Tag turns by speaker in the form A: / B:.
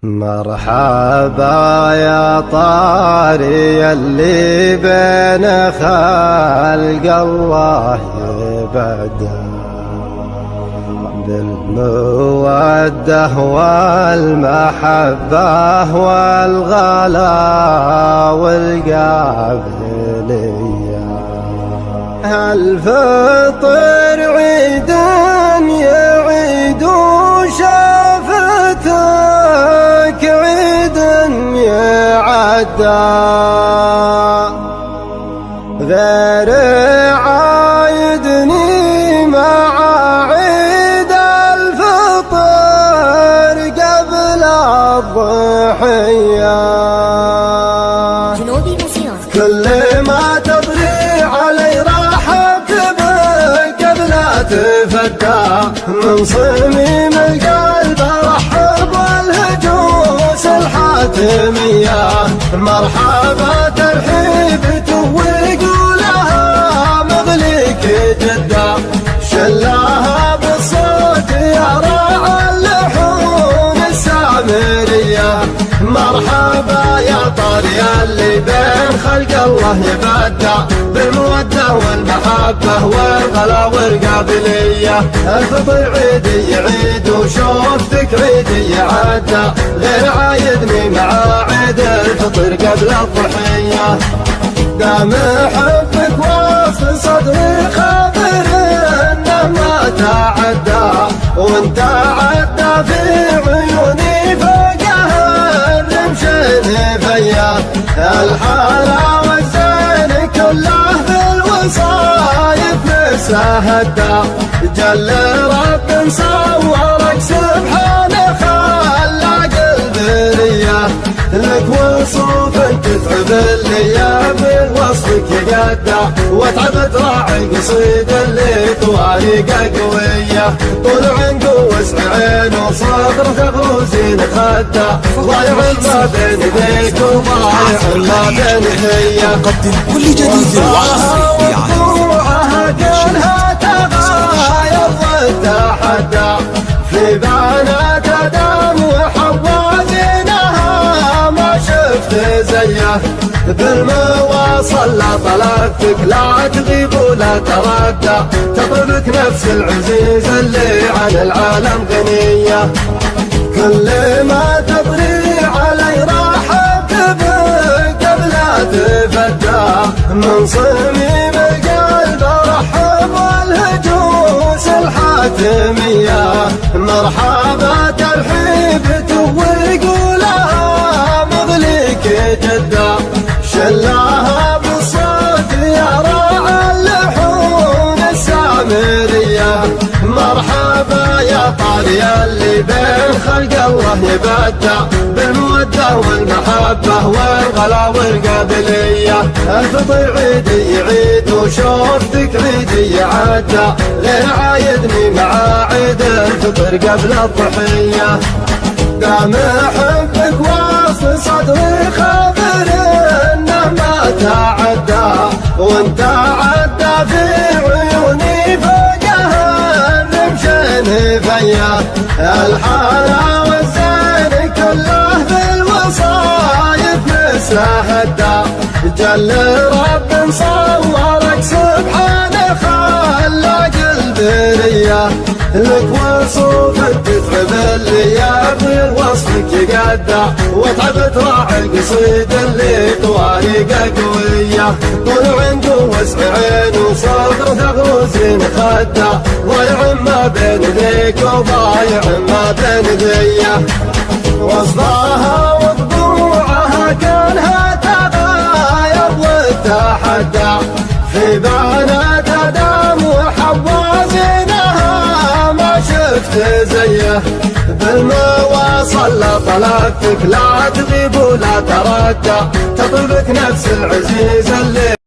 A: مرحبا يا طاري اللي بين خلق الله يبدأ بالمودة والمحبة والغلا والقابلية. الفطر عيد يعيد شافتك عيد يعدى غير عايدني مع عيد الفطر قبل الضحية. كل ما تطري علي رحبت بك قبل تفتى من صميم القلب ارحب والهجوس الحاتمية. مرحبا ترحيب ويقولها مغليك جدة شلاها بالصوت يا راعى اللحون السامرية. مرحبا يا طاري اللي بين خلق الله يبدع بالمودة والمحبة والغلا والقابلية. الفطر عيدي يعيد وشوفتك عيدي يعدى غير عايدني مع عيد الفطر قبل الضحية. دام حبك وسط صدري خبر انه ما تعدى وانت عدى في عيوني فوقها الرمشين فيا. الحالة والزين كله بالوصايف مسهدى جل رب صورك سبحانه خلق البرية. لك وصوف تتعب اللي بوصفك يقدع وتعب راعي القصيد اللي طوارقه قوية. طول عنق وسع عين وصدر ثغوزين خدع ضايع ما بين ذيك وضايع ما بين هي.
B: قدم كل جديد وعصري
A: وضوعها كلها تغاير وتحدى في بنات ادم وحوازينها ما شفت زيه. بالمواصل لا طلبتك لا تغيب ولا تردى تطلبك نفس العزيز اللي عن العالم غنية. كل ما تطري علي رحبت بك قبل تفتى من صميم القلب ارحب والهجوس الحاتمية. مرحبا ترحيب ويقولها مغليك جدة شلاها بالصوت يا راعى اللحون السامرية. مرحبا يا طاري اللي بين خلق الله يبدع بالمودة والمحبة والغلا والقابلية. الفطر عيدي يعيد وشوفتك عيدي يعدى غير عايدني مع عيد الفطر قبل الضحية. دام حبك وسط صدري خبر انه ما تعدى وانت عدى في عيوني فوقها الرمشين فيا. الحالة والزين كله بالوصايف مسهدى جل رب صورك سبحانه خلق البرية. لك وصوف تتعب اللي بوصفك يقدع وتعب تراعي القصيد اللي طوارقه قوية. طول عنق وسع عين وصدر ثغوزين خدع ضايع ما بين ذيك وضايع ما بين ذيه. وصفاها وطبوعها كلها تغاير وتحدى في بنات ادم وحوازينها ما شفت زيه. بالمواصل لا طلبتك لا تغيب ولا تردى تطلبك نفس العزيز اللي